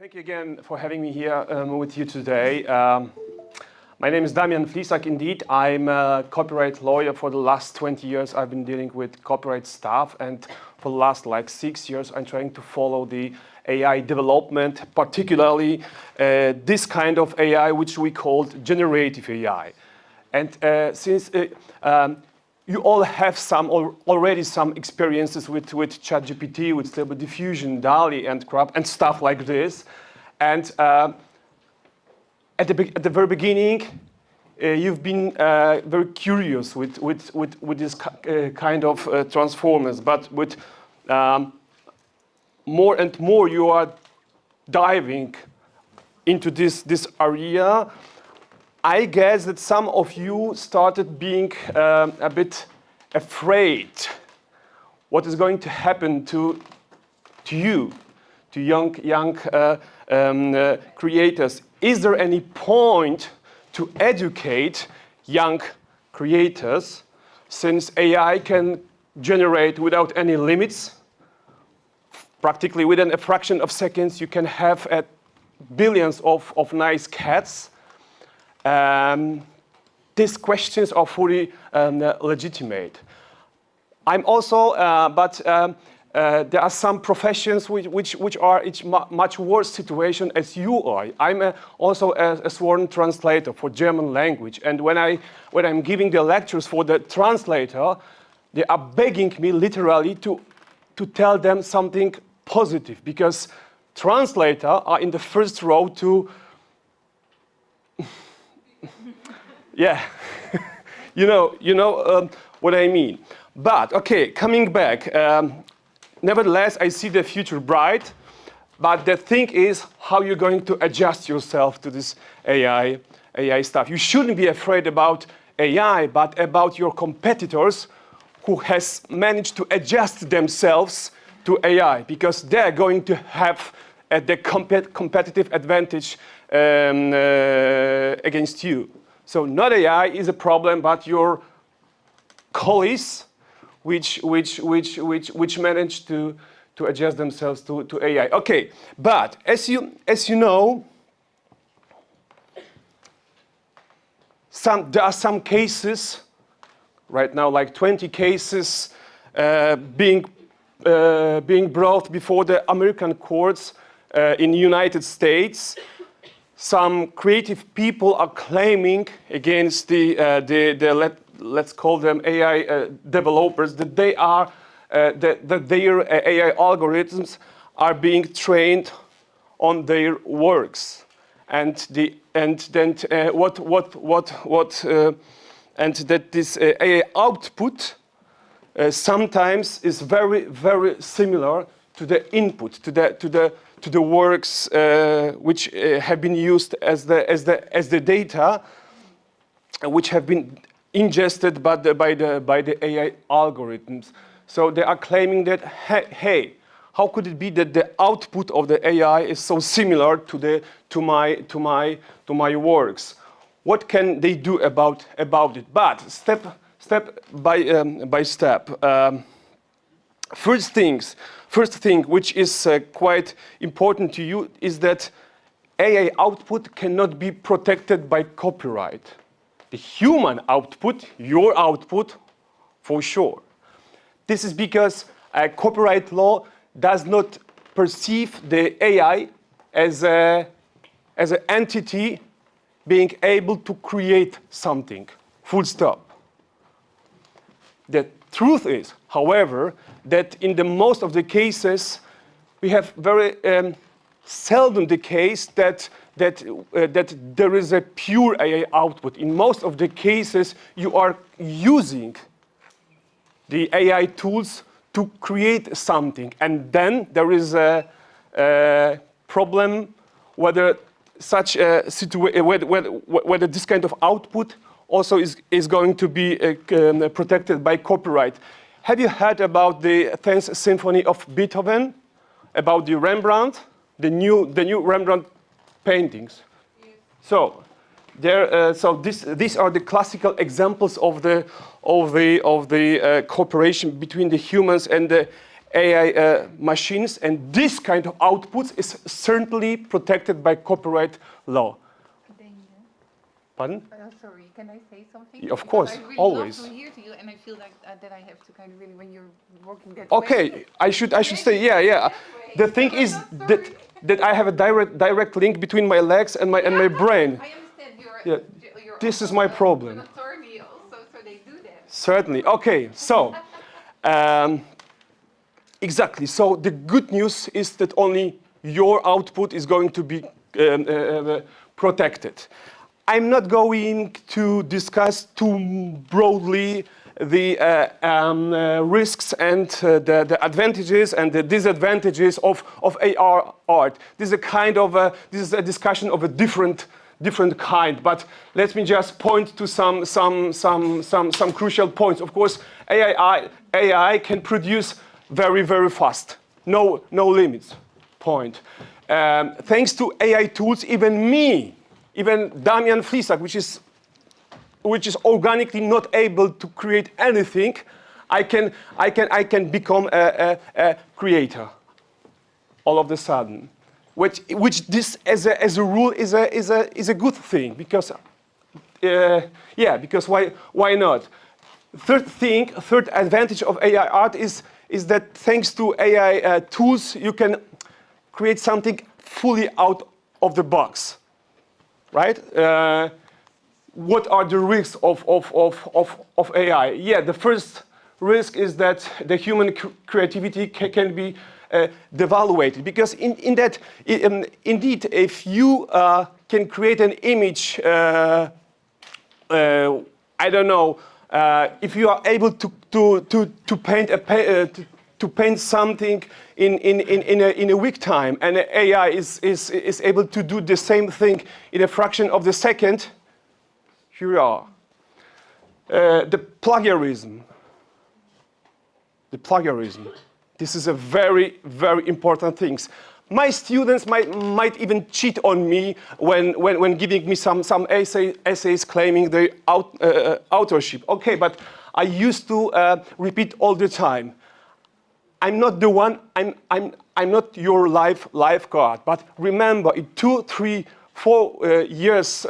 Thank you again for having me here with you today. My name is Damian Flisak, indeed. I'm a copyright lawyer. For the last 20 years, I've been dealing with copyright stuff, and for the last 6 years, I'm trying to follow the AI development, particularly this kind of AI, which we called generative AI. And since you all have already some experiences with ChatGPT, with Stable Diffusion, DALL-E, and Crop, and stuff like this. And at the very beginning, you've been very curious with this kind of transformers. But with more and more, you are diving into this area. I guess that some of you started being a bit afraid what is going to happen to you, to young creators. Is there any point to educate young creators, since AI can generate without any limits? Practically within a fraction of seconds, you can have billions of nice cats. These questions are fully legitimate. I'm also, but there are some professions which are in much worse situation as you are. I'm also a sworn translator for German language, and when I'm giving the lectures for the translator, they are begging me literally to tell them something positive, because translators are in the first row to yeah, you know what I mean. But okay, coming back. Nevertheless, I see the future bright. But the thing is, how you're going to adjust yourself to this AI stuff. You shouldn't be afraid about AI, but about your competitors who has managed to adjust themselves to AI, because they're going to have the competitive advantage against you. So not AI is a problem, but your colleagues, which manage to adjust themselves to AI. Okay, but as you know, there are some cases right now, like 20 cases being brought before the American courts in the United States. Some creative people are claiming against let's call them AI developers, that their AI algorithms are being trained on their works, and that this AI output sometimes is very, very similar to the input, to the works which have been used as the data, which have been ingested by the AI algorithms. So they are claiming that, hey, how could it be that the output of the AI is so similar to my works? What can they do about it? But step by step. First thing which is quite important to you is that AI output cannot be protected by copyright. The human output, your output, for sure. This is because copyright law does not perceive the AI as an entity being able to create something, full stop. The truth is, however, that in the most of the cases, we have very seldom the case that there is a pure AI output. In most of the cases, you are using the AI tools to create something, and then there is a problem whether such a whether this kind of output also is going to be protected by copyright. Have you heard about the 10th Symphony of Beethoven? About the Rembrandt, the new Rembrandt paintings? Yes. So these are the classical examples of the cooperation between the humans and the AI machines, and this kind of outputs is certainly protected by copyright law. Pardon? Sorry, can I say something? Of course, I really always. love to hear to you, and I feel like that I have to kind of really, when you're working that Okay, way. I should say, yeah. The thing is that I have a direct link between my legs and my brain. I understand Yeah, you're this is also my problem. an attorney also, so they do that. Certainly. Okay, so exactly. So the good news is that only your output is going to be protected. I'm not going to discuss too broadly the risks and the advantages and the disadvantages of AR art. This is a discussion of a different kind. But let me just point to some crucial points. Of course, AI can produce very fast. No limits. Point. Thanks to AI tools, even Damian Flisak, which is organically not able to create anything, I can become a creator all of a sudden. Which this as a rule is a good thing, because because why not? Third advantage of AI art is that thanks to AI tools you can create something fully out of the box. Right? What are the risks of AI? Yeah, the first risk is that the human creativity can be devaluated, because indeed, if you can create an image, I don't know, if you are able to paint something in a week time, and AI is able to do the same thing in a fraction of the second, here we are. The plagiarism. This is a very important thing. My students might even cheat on me when giving me some essays claiming their authorship. Okay, but I used to repeat all the time. I'm not the one. I'm not your lifeguard. But remember, in 2, 3, 4 years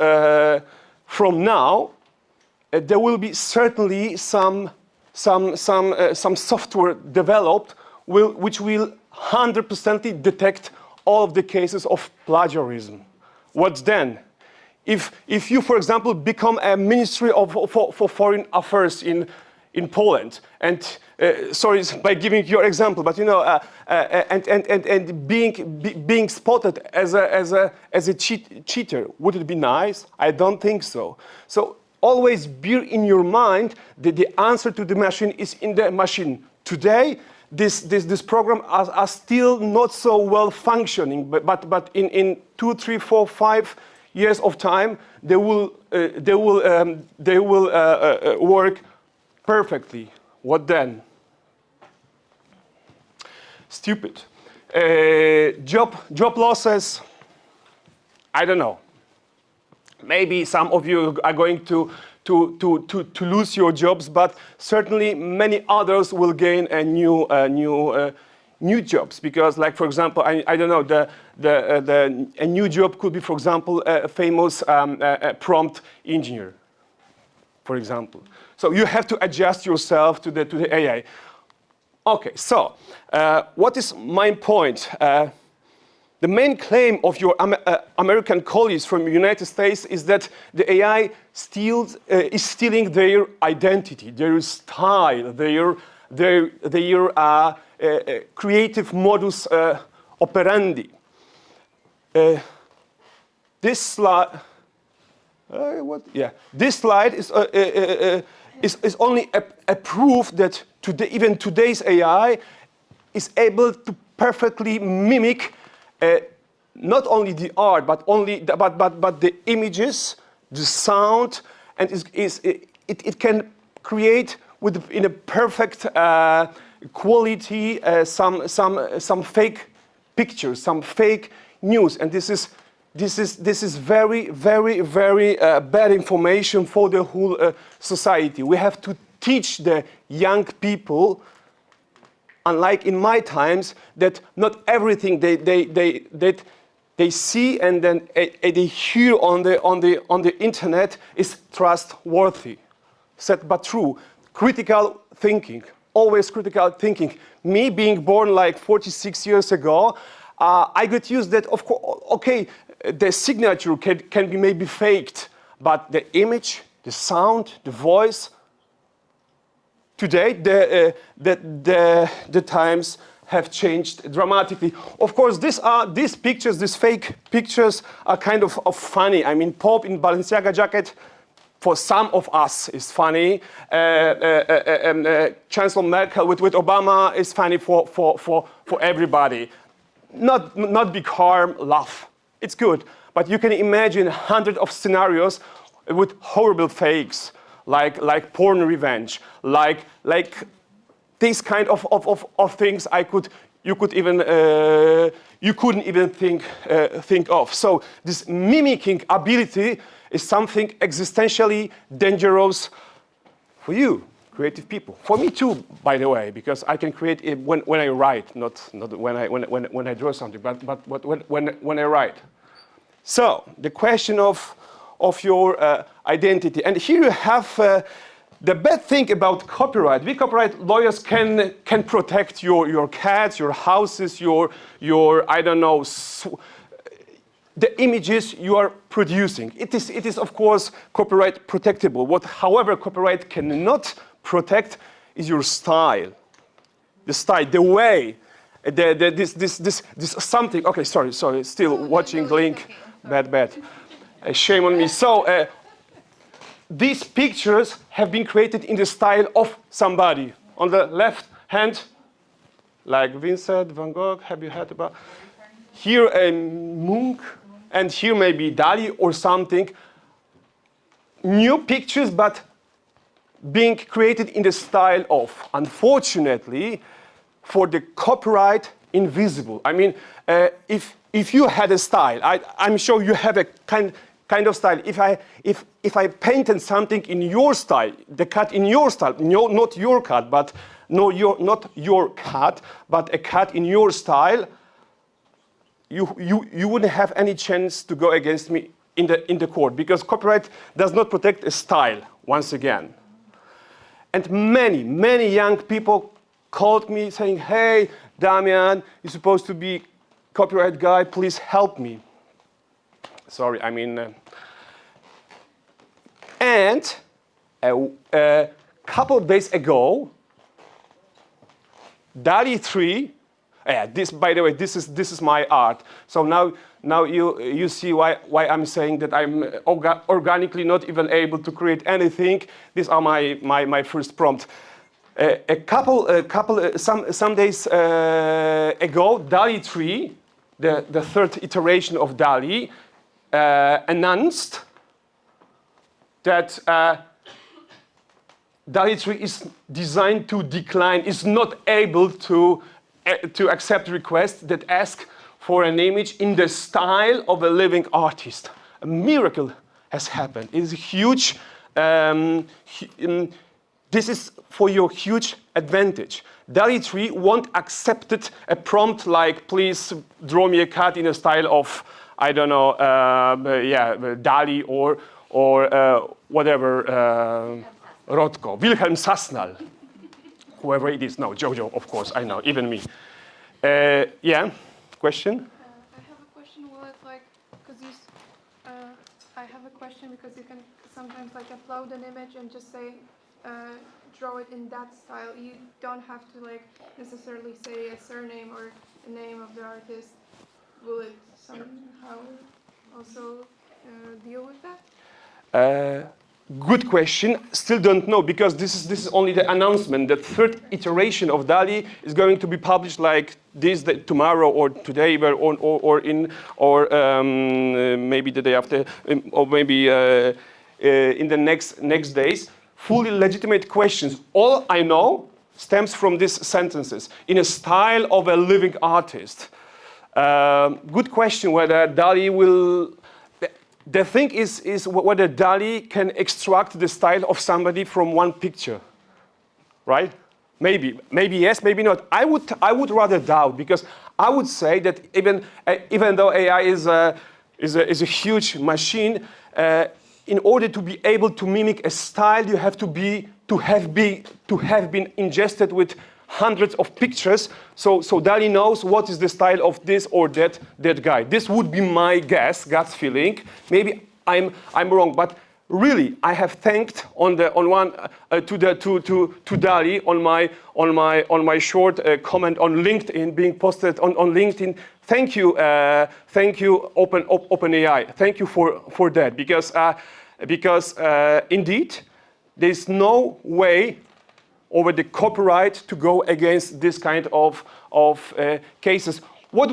from now, there will be certainly some software developed which will 100% detect all of the cases of plagiarism. What then? If you, for example, become a Ministry for Foreign Affairs in Poland, and sorry by giving your example, but you know, and being spotted as a cheater, would it be nice? I don't think so. So always bear in your mind that the answer to the machine is in the machine. Today, this program are still not so well functioning, but in 2, 3, 4, 5 years of time, they will work perfectly. What then? Stupid. Job losses. I don't know. Maybe some of you are going to lose your jobs, but certainly many others will gain a new jobs, because, like, for example, I don't know, a new job could be, for example, a famous prompt engineer, for example. So you have to adjust yourself to the AI. Okay, so what is my point? The main claim of your American colleagues from the United States is that the AI is stealing their identity, their style, their creative modus operandi. This slide, This slide is only a proof that even today's AI is able to perfectly mimic not only the art, but the images, the sound, and it can create in a perfect quality some fake pictures, some fake news, and this is very bad information for the whole society. We have to teach the young people unlike in my times, that not everything they see and then they hear on the internet is trustworthy. Said but true. Critical thinking, always critical thinking. Me being born like 46 years ago, I got used that, of course, okay, the signature can be maybe faked, but the image, the sound, the voice, today the times have changed dramatically. Of course, these pictures, these fake pictures, are kind of funny. I mean, Pope in Balenciaga jacket, for some of us, is funny. Chancellor Merkel with Obama is funny for everybody. Not big harm, laugh. It's good. But you can imagine hundreds of scenarios with horrible fakes, like porn revenge, like these kind of things you couldn't even think of. So this mimicking ability is something existentially dangerous for you, creative people. For me too, by the way, because I can create it when I write, not when I draw something, but when I write. So the question of your identity, and here you have the bad thing about copyright. We copyright lawyers can protect your cats, your houses, your I don't know, the images you are producing. It is of course copyright protectable. However, copyright cannot protect is your style, the style, the way, this something. Okay, sorry, still watching link. Bad. Shame on me. So these pictures have been created in the style of somebody. On the left hand, like Vincent van Gogh. Have you heard about? Here a Munch, and here maybe Dali or something. New pictures, but being created in the style of. Unfortunately, for the copyright, invisible. I mean, if you had a style, I'm sure you have a kind of style. If I painted something in your style, the cat in your style, no, not your cat, but not your cat, but a cat in your style, you wouldn't have any chance to go against me in the court, because copyright does not protect a style. Once again, and many young people called me saying, "Hey, Damian, you're supposed to be copyright guy. Please help me." Sorry, I mean. And a couple of days ago, DALL-E 3. This, by the way, this is my art. So now you see why I'm saying that I'm organically not even able to create anything. These are my first prompt. Some days ago, DALL-E 3, the third iteration of DALL-E, announced that DALL-E 3 is designed to decline, is not able to accept requests that ask for an image in the style of a living artist. A miracle has happened. It is huge. This is for your huge advantage. DALL-E 3 won't accept a prompt like, "Please draw me a cat in a style of, I don't know, Dali or whatever, Rothko, Wilhelm Sasnal, whoever it is. No, Jojo, of course, I know, even me." Yeah, question? I have a question. Well, it's like, because I have a question because you can sometimes like upload an image and just say, draw it in that style. You don't have to like necessarily say a surname or a name of the artist. Will it somehow also deal with that? Good question. Still don't know, because this is only the announcement. The third iteration of DALL-E is going to be published like this tomorrow or today, or maybe the day after, or maybe in the next days. Fully legitimate questions. All I know stems from these sentences. In a style of a living artist. Good question whether DALL-E will. The thing is whether DALL-E can extract the style of somebody from one picture, right? Maybe yes, maybe not. I would rather doubt, because I would say that even though AI is a huge machine, in order to be able to mimic a style, you have to have been ingested with hundreds of pictures, so DALL-E knows what is the style of this or that guy. This would be my guess, gut feeling. Maybe I'm wrong, but really, I have thanked to DALL-E on my short comment on LinkedIn, being posted on LinkedIn. Thank you, OpenAI. Thank you for that, because indeed, there's no way over the copyright to go against this kind of cases. What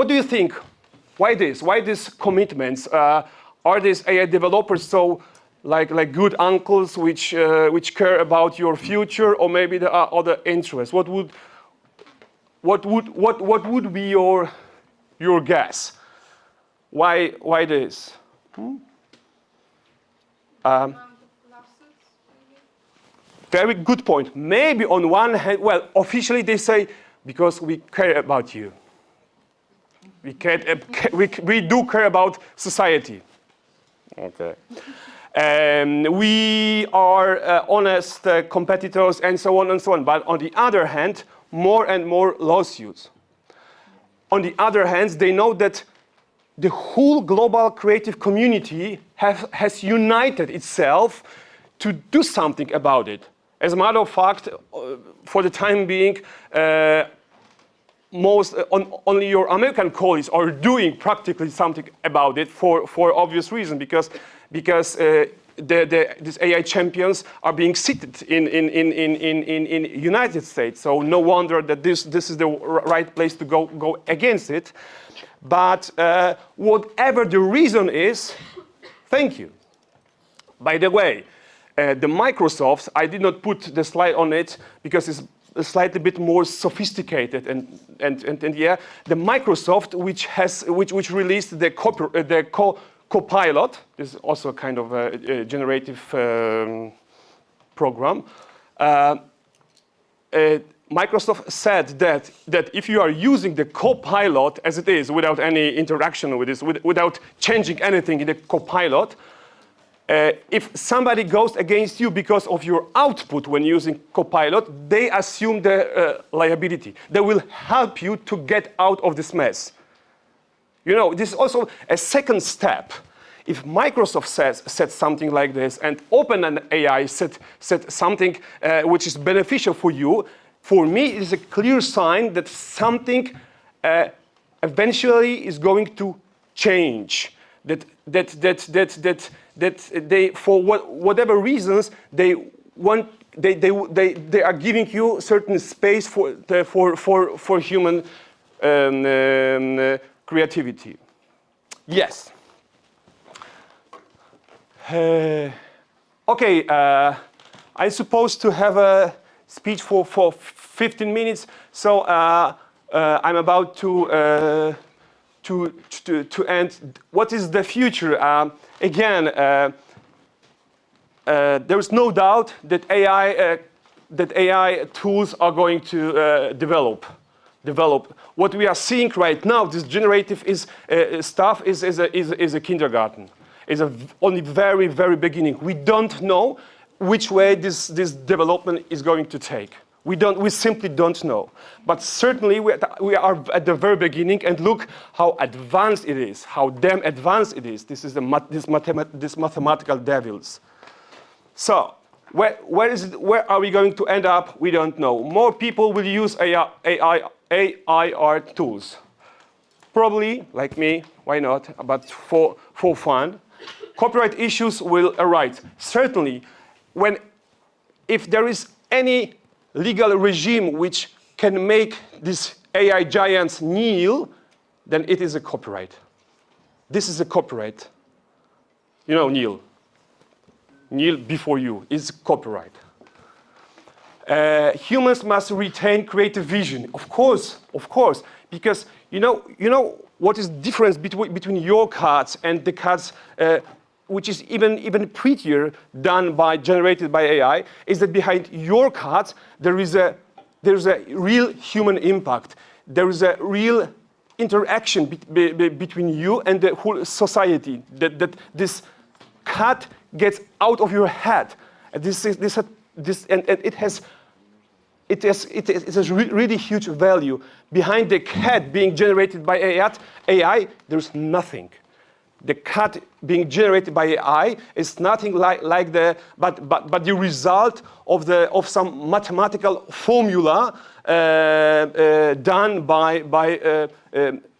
do you think? Why this? Why these commitments? Are these AI developers so like good uncles which care about your future, or maybe there are other interests? What would be your guess? Why this? Very good point. Maybe on one hand, well, officially they say, because we care about you. We do care about society. Okay. We are honest competitors and so on and so on. But on the other hand, more and more lawsuits. On the other hand, they know that the whole global creative community has united itself to do something about it. As a matter of fact, for the time being, only your American colleagues are doing practically something about it for obvious reason, because these AI champions are being seated in United States. So no wonder that this is the right place to go against it. But whatever the reason is, thank you. By the way, the Microsoft, I did not put the slide on it because it's a slightly bit more sophisticated, and yeah, the Microsoft which released the Copilot. This is also a kind of a generative program. Microsoft said that if you are using the Copilot as it is, without any interaction with this, without changing anything in the Copilot, if somebody goes against you because of your output when using Copilot, they assume the liability. They will help you to get out of this mess. You know, this is also a second step. If Microsoft said something like this, and OpenAI said something which is beneficial for you, for me it is a clear sign that something eventually is going to change. That they, for whatever reasons, they are giving you certain space for human creativity. Yes. Okay. I'm supposed to have a speech for 15 minutes, so I'm about to end. What is the future? Again, there is no doubt that AI tools are going to develop. What we are seeing right now, this generative stuff, is a kindergarten. Is only very, very beginning. We don't know which way this development is going to take. We simply don't know. But certainly we are at the very beginning, and look how advanced it is, how damn advanced it is. This is this mathematical devils. So where are we going to end up? We don't know. More people will use AI art tools. Probably, like me, why not? But for fun. Copyright issues will arise. Certainly, if there is any legal regime which can make these AI giants kneel, then it is a copyright. This is a copyright. You know, kneel. Kneel before you is copyright. Humans must retain creative vision. Of course, because you know what is the difference between your cards and the cards which is even prettier, generated by AI, is that behind your cut there's a real human impact. There is a real interaction between you and the whole society. That this cut gets out of your head. And it has really huge value. Behind the cat being generated by AI, there's nothing. The cut being generated by AI is nothing like but the result of some mathematical formula done by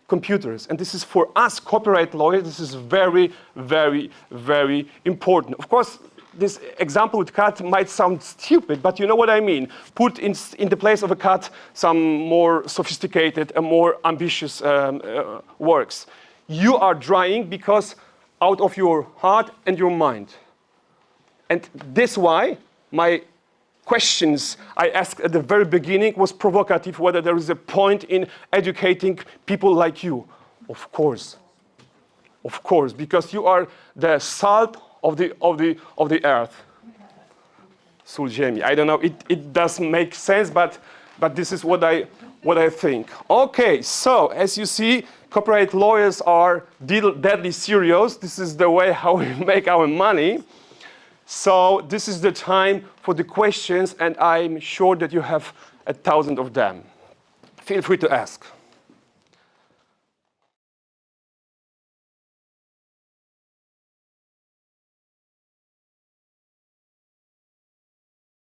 computers. And this is, for us copyright lawyers, this is very, very, very important. Of course, this example with cut might sound stupid, but you know what I mean. Put in the place of a cut some more sophisticated and more ambitious works. You are drawing because out of your heart and your mind. And this why my questions I asked at the very beginning was provocative, whether there is a point in educating people like you. Of course, because you are the salt of the earth. Sól ziemi. I don't know. It doesn't make sense, but this is what I think. Okay, so as you see, copyright lawyers are deadly serious. This is the way how we make our money. So this is the time for the questions, and I'm sure that you have 1,000 of them. Feel free to ask.